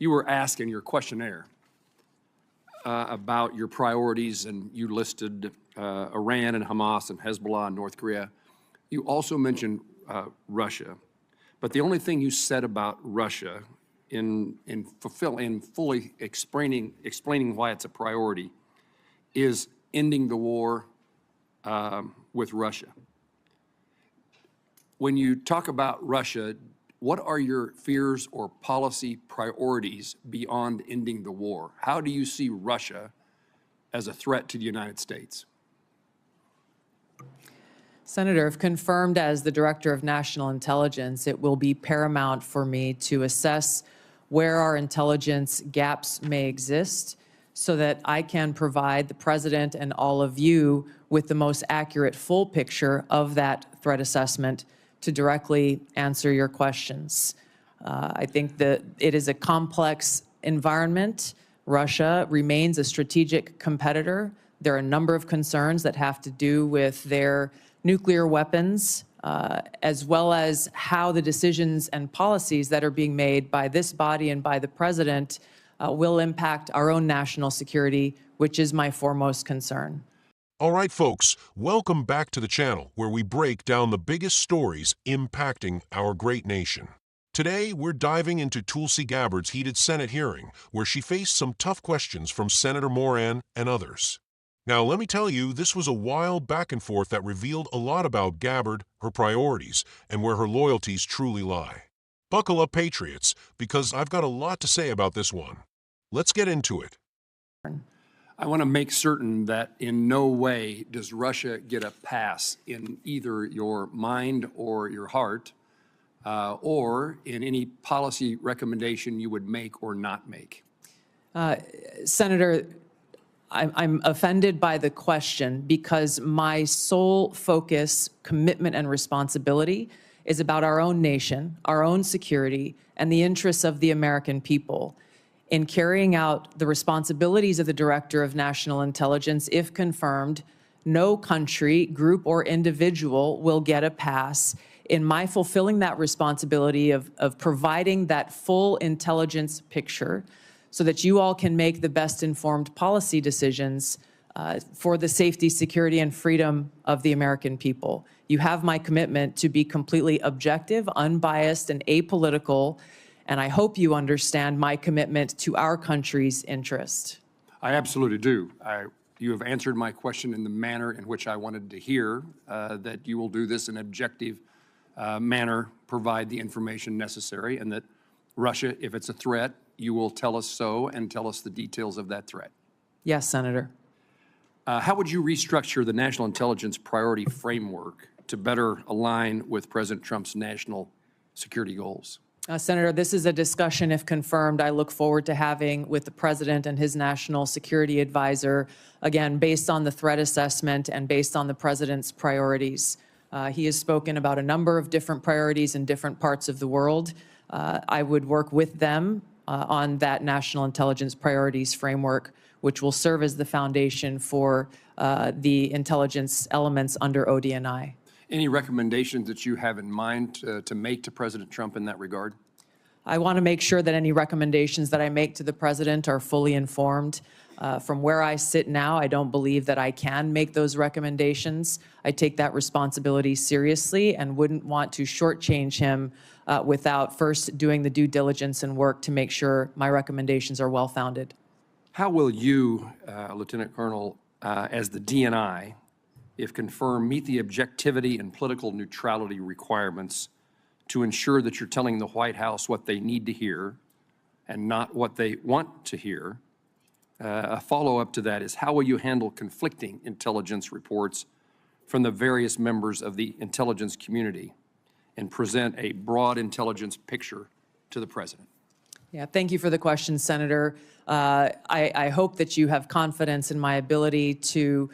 you were asked in your questionnaire about your priorities, and you listed Iran and Hamas and Hezbollah and North Korea. You also mentioned Russia, but the only thing you said about Russia in fully explaining why it's a priority is ending the war with Russia. When you talk about Russia, what are your fears or policy priorities beyond ending the war? How do you see Russia as a threat to the United States? Senator, if confirmed as the Director of National Intelligence, it will be paramount for me to assess where our intelligence gaps may exist so that I can provide the President and all of you with the most accurate full picture of that threat assessment to directly answer your questions. I think that it is a complex environment. Russia remains a strategic competitor. There are a number of concerns that have to do with their nuclear weapons, as well as how the decisions and policies that are being made by this body and by the President will impact our own national security, which is my foremost concern. All right, folks, welcome back to the channel where we break down the biggest stories impacting our great nation. Today, we're diving into Tulsi Gabbard's heated Senate hearing, where she faced some tough questions from Senator Moran and others. Now, let me tell you, this was a wild back and forth that revealed a lot about Gabbard, her priorities, and where her loyalties truly lie. Buckle up, Patriots, because I've got a lot to say about this one. Let's get into it. I want to make certain that in no way does Russia get a pass in either your mind or your heart, or in any policy recommendation you would make or not make. Senator, I'm offended by the question because my sole focus, commitment, and responsibility is about our own nation, our own security, and the interests of the American people. In carrying out the responsibilities of the Director of National Intelligence, if confirmed, no country, group, or individual will get a pass in my fulfilling that responsibility of providing that full intelligence picture so that you all can make the best informed policy decisions for the safety, security, and freedom of the American people. You have my commitment to be completely objective, unbiased, and apolitical, and I hope you understand my commitment to our country's interest. I absolutely do. You have answered my question in the manner in which I wanted to hear, that you will do this in an objective manner, provide the information necessary, and that Russia, if it's a threat, you will tell us so and tell us the details of that threat. Yes, Senator. How would you restructure the national intelligence priority framework to better align with President Trump's national security goals? Senator, this is a discussion, if confirmed, I look forward to having with the President and his national security advisor, again, based on the threat assessment and based on the President's priorities. He has spoken about a number of different priorities in different parts of the world. I would work with them on that national intelligence priorities framework, which will serve as the foundation for the intelligence elements under ODNI. Any recommendations that you have in mind to make to President Trump in that regard? I want to make sure that any recommendations that I make to the President are fully informed. From where I sit now, I don't believe that I can make those recommendations. I take that responsibility seriously and wouldn't want to shortchange him without first doing the due diligence and work to make sure my recommendations are well-founded. How will you, Lieutenant Colonel, as the DNI, if confirmed, meet the objectivity and political neutrality requirements to ensure that you're telling the White House what they need to hear and not what they want to hear? A follow-up to that is, how will you handle conflicting intelligence reports from the various members of the intelligence community and present a broad intelligence picture to the President? Yeah, thank you for the question, Senator. I hope that you have confidence in my ability to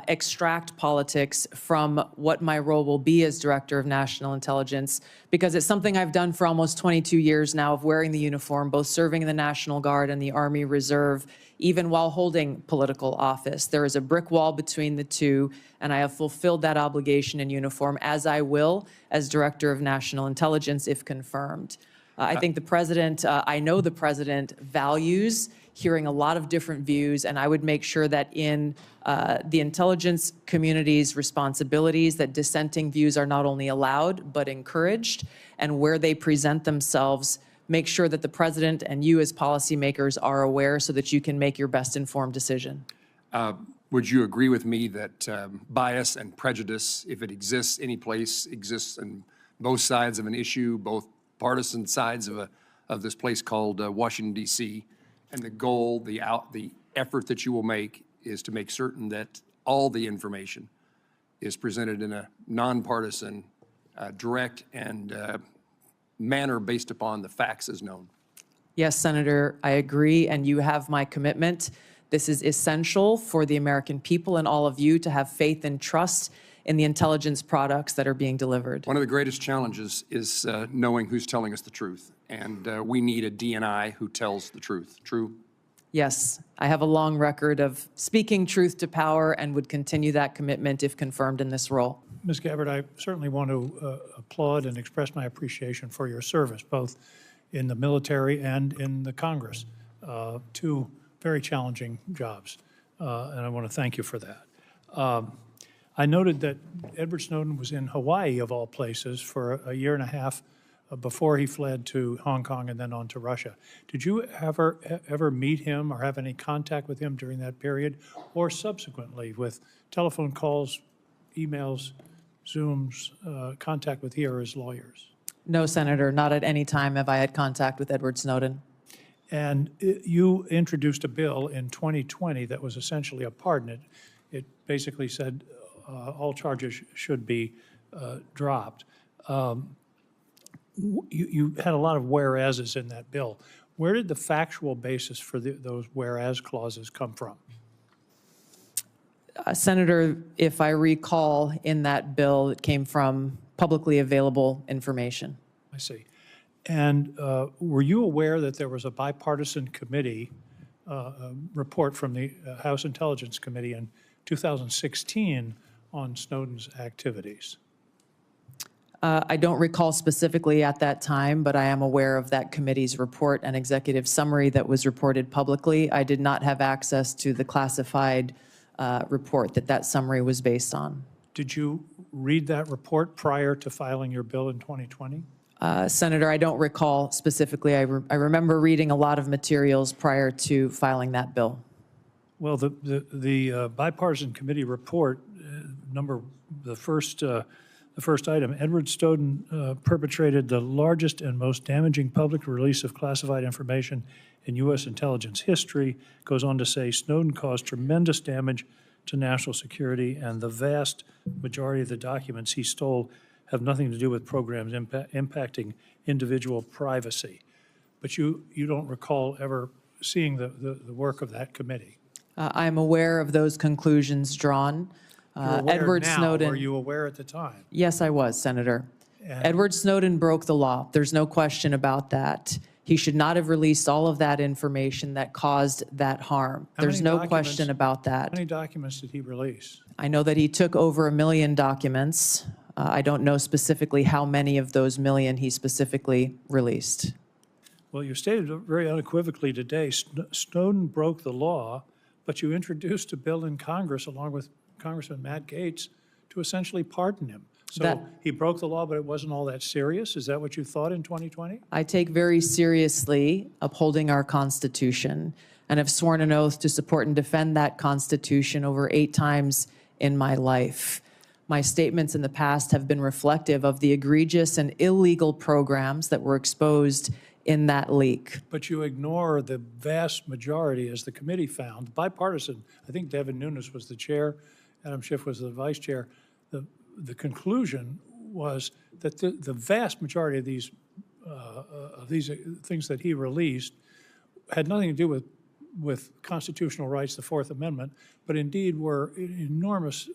extract politics from what my role will be as Director of National Intelligence, because it's something I've done for almost 22 years now of wearing the uniform, both serving in the National Guard and the Army Reserve, even while holding political office. There is a brick wall between the two, and I have fulfilled that obligation in uniform, as I will as Director of National Intelligence if confirmed. I think the president, I know the president values hearing a lot of different views, and I would make sure that in the intelligence community's responsibilities, that dissenting views are not only allowed, but encouraged, and where they present themselves, make sure that the president and you as policymakers are aware so that you can make your best informed decision. Would you agree with me that bias and prejudice, if it exists any place, exists in both sides of an issue, both partisan sides of this place called Washington, D.C., and the goal, the effort that you will make is to make certain that all the information is presented in a nonpartisan, direct, and manner based upon the facts as known? Yes, Senator, I agree, and you have my commitment. This is essential for the American people and all of you to have faith and trust in the intelligence products that are being delivered. One of the greatest challenges is knowing who's telling us the truth, and we need a DNI who tells the truth. True? Yes, I have a long record of speaking truth to power and would continue that commitment if confirmed in this role. Ms. Gabbard, I certainly want to applaud and express my appreciation for your service, both in the military and in the Congress. Two very challenging jobs, and I want to thank you for that. I noted that Edward Snowden was in Hawaii, of all places, for a year and a half before he fled to Hong Kong and then on to Russia. Did you ever meet him or have any contact with him during that period, or subsequently with telephone calls, emails, Zooms, contact with he or his lawyers? No, Senator, not at any time have I had contact with Edward Snowden. And you introduced a bill in 2020 that was essentially a pardon. It basically said all charges should be dropped. You had a lot of whereases in that bill. Where did the factual basis for those whereas clauses come from? Senator, if I recall, in that bill, it came from publicly available information. I see. And were you aware that there was a bipartisan committee report from the House Intelligence Committee in 2016 on Snowden's activities? I don't recall specifically at that time, but I am aware of that committee's report and executive summary that was reported publicly. I did not have access to the classified report that summary was based on. Did you read that report prior to filing your bill in 2020? Senator, I don't recall specifically. I remember reading a lot of materials prior to filing that bill. Well, the bipartisan committee report, the first item, Edward Snowden perpetrated the largest and most damaging public release of classified information in U.S. intelligence history. Goes on to say Snowden caused tremendous damage to national security, and the vast majority of the documents he stole have nothing to do with programs impacting individual privacy. But you don't recall ever seeing the work of that committee? I'm aware of those conclusions drawn. Edward now. Snowden. Were you aware at the time? Yes, I was, Senator. And Edward Snowden broke the law. There's no question about that. He should not have released all of that information that caused that harm. There's no question about that. How many documents did he release? I know that he took over 1 million documents. I don't know specifically how many of those million he specifically released. Well, you stated very unequivocally today, Snowden broke the law, but you introduced a bill in Congress along with Congressman Matt Gaetz to essentially pardon him. So he broke the law, but it wasn't all that serious? Is that what you thought in 2020? I take very seriously upholding our Constitution and have sworn an oath to support and defend that Constitution over 8 times in my life. My statements in the past have been reflective of the egregious and illegal programs that were exposed in that leak. But you ignore the vast majority, as the committee found, bipartisan. I think Devin Nunes was the chair, Adam Schiff was the vice chair. The conclusion was that the vast majority of these things that he released had nothing to do with constitutional rights, the Fourth Amendment, but indeed were enormous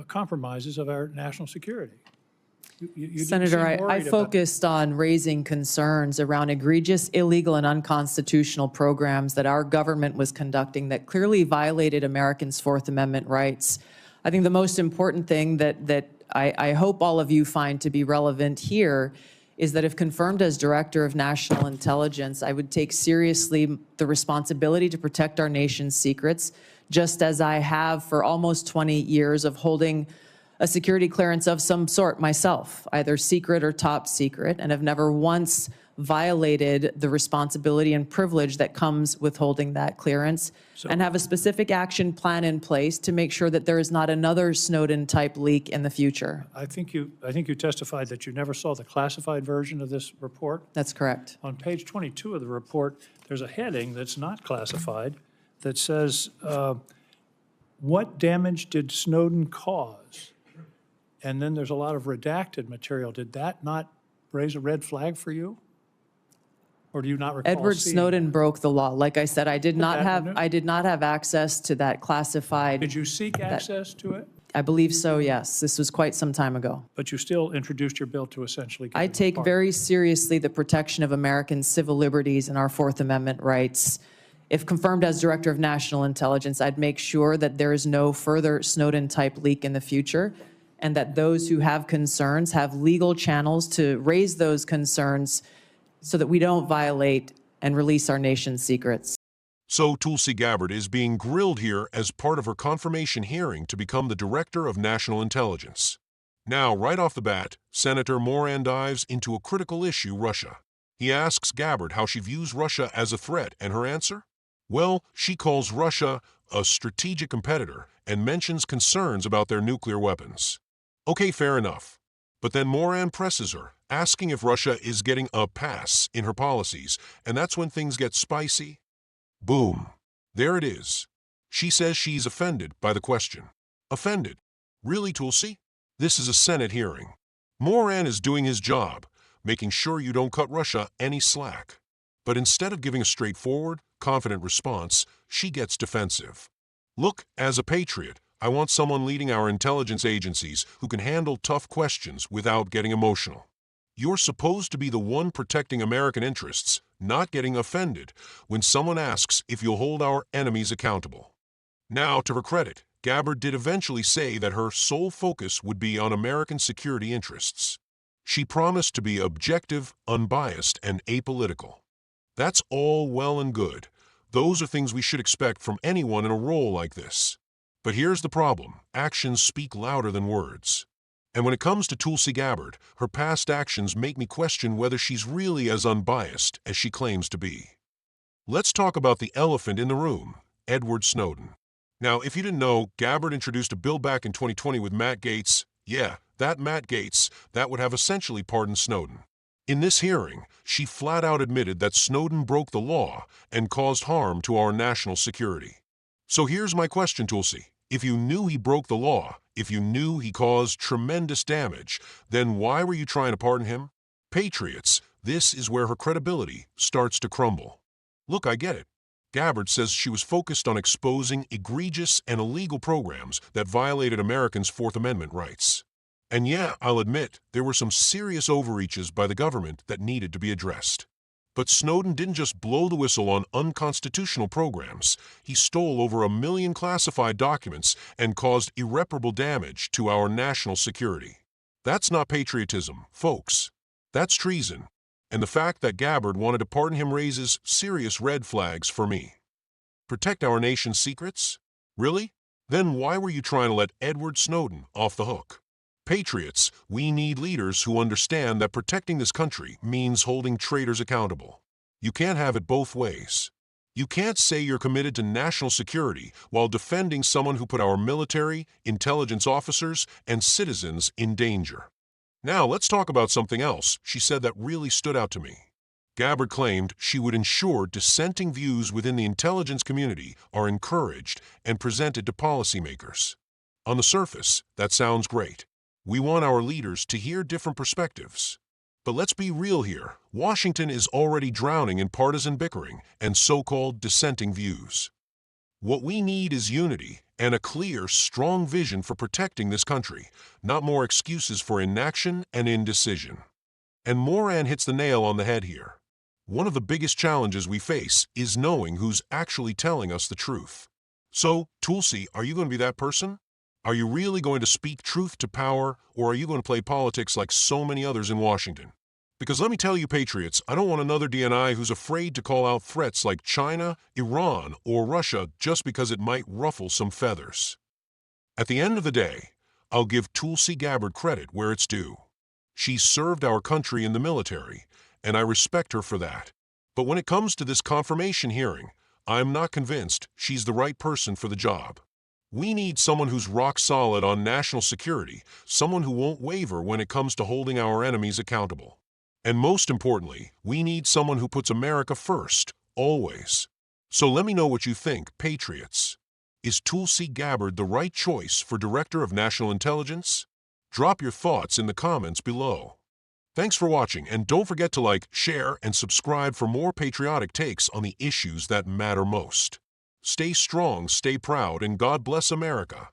compromises of our national security. Senator, I focused on raising concerns around egregious, illegal, and unconstitutional programs that our government was conducting that clearly violated Americans' Fourth Amendment rights. I think the most important thing that I hope all of you find to be relevant here is that if confirmed as Director of National Intelligence, I would take seriously the responsibility to protect our nation's secrets, just as I have for almost 20 years of holding a security clearance of some sort myself, either secret or top secret, and have never once violated the responsibility and privilege that comes with holding that clearance, and have a specific action plan in place to make sure that there is not another Snowden-type leak in the future. I think you testified that you never saw the classified version of this report. That's correct. On page 22 of the report, there's a heading that's not classified that says, what damage did Snowden cause? And then there's a lot of redacted material. Did that not raise a red flag for you? Or do you not recall Edward seeing Snowden that? broke the law. Like I said, I did not that have access to that classified. Did you seek access to it? I believe so, yes. This was quite some time ago. But you still introduced your bill to essentially give I it take apart. very seriously the protection of American civil liberties and our Fourth Amendment rights. If confirmed as Director of National Intelligence, I'd make sure that there is no further Snowden-type leak in the future, and that those who have concerns have legal channels to raise those concerns so that we don't violate and release our nation's secrets. So Tulsi Gabbard is being grilled here as part of her confirmation hearing to become the Director of National Intelligence. Now, right off the bat, Senator Moran dives into a critical issue, Russia. He asks Gabbard how she views Russia as a threat, and her answer? Well, she calls Russia a strategic competitor and mentions concerns about their nuclear weapons. Okay, fair enough. But then Moran presses her, asking if Russia is getting a pass in her policies, and that's when things get spicy. Boom. There it is. She says she's offended by the question. Offended? Really, Tulsi? This is a Senate hearing. Moran is doing his job, making sure you don't cut Russia any slack. But instead of giving a straightforward, confident response, she gets defensive. Look, as a patriot, I want someone leading our intelligence agencies who can handle tough questions without getting emotional. You're supposed to be the one protecting American interests, not getting offended when someone asks if you'll hold our enemies accountable. Now, to her credit, Gabbard did eventually say that her sole focus would be on American security interests. She promised to be objective, unbiased, and apolitical. That's all well and good. Those are things we should expect from anyone in a role like this. But here's the problem. Actions speak louder than words. And when it comes to Tulsi Gabbard, her past actions make me question whether she's really as unbiased as she claims to be. Let's talk about the elephant in the room, Edward Snowden. Now, if you didn't know, Gabbard introduced a bill back in 2020 with Matt Gaetz. Yeah, that Matt Gaetz, that would have essentially pardoned Snowden. In this hearing, she flat out admitted that Snowden broke the law and caused harm to our national security. So here's my question, Tulsi. If you knew he broke the law, if you knew he caused tremendous damage, then why were you trying to pardon him? Patriots, this is where her credibility starts to crumble. Look, I get it. Gabbard says she was focused on exposing egregious and illegal programs that violated Americans' Fourth Amendment rights. And yeah, I'll admit, there were some serious overreaches by the government that needed to be addressed. But Snowden didn't just blow the whistle on unconstitutional programs. He stole over 1 million classified documents and caused irreparable damage to our national security. That's not patriotism, folks. That's treason. And the fact that Gabbard wanted to pardon him raises serious red flags for me. Protect our nation's secrets? Really? Then why were you trying to let Edward Snowden off the hook? Patriots, we need leaders who understand that protecting this country means holding traitors accountable. You can't have it both ways. You can't say you're committed to national security while defending someone who put our military, intelligence officers, and citizens in danger. Now, let's talk about something else she said that really stood out to me. Gabbard claimed she would ensure dissenting views within the intelligence community are encouraged and presented to policymakers. On the surface, that sounds great. We want our leaders to hear different perspectives. But let's be real here. Washington is already drowning in partisan bickering and so-called dissenting views. What we need is unity and a clear, strong vision for protecting this country, not more excuses for inaction and indecision. And Moran hits the nail on the head here. One of the biggest challenges we face is knowing who's actually telling us the truth. So, Tulsi, are you going to be that person? Are you really going to speak truth to power, or are you going to play politics like so many others in Washington? Because let me tell you, Patriots, I don't want another DNI who's afraid to call out threats like China, Iran, or Russia just because it might ruffle some feathers. At the end of the day, I'll give Tulsi Gabbard credit where it's due. She's served our country in the military, and I respect her for that. But when it comes to this confirmation hearing, I'm not convinced she's the right person for the job. We need someone who's rock solid on national security, someone who won't waver when it comes to holding our enemies accountable. And most importantly, we need someone who puts America first, always. So let me know what you think, Patriots. Is Tulsi Gabbard the right choice for Director of National Intelligence? Drop your thoughts in the comments below. Thanks for watching, and don't forget to like, share, and subscribe for more patriotic takes on the issues that matter most. Stay strong, stay proud, and God bless America.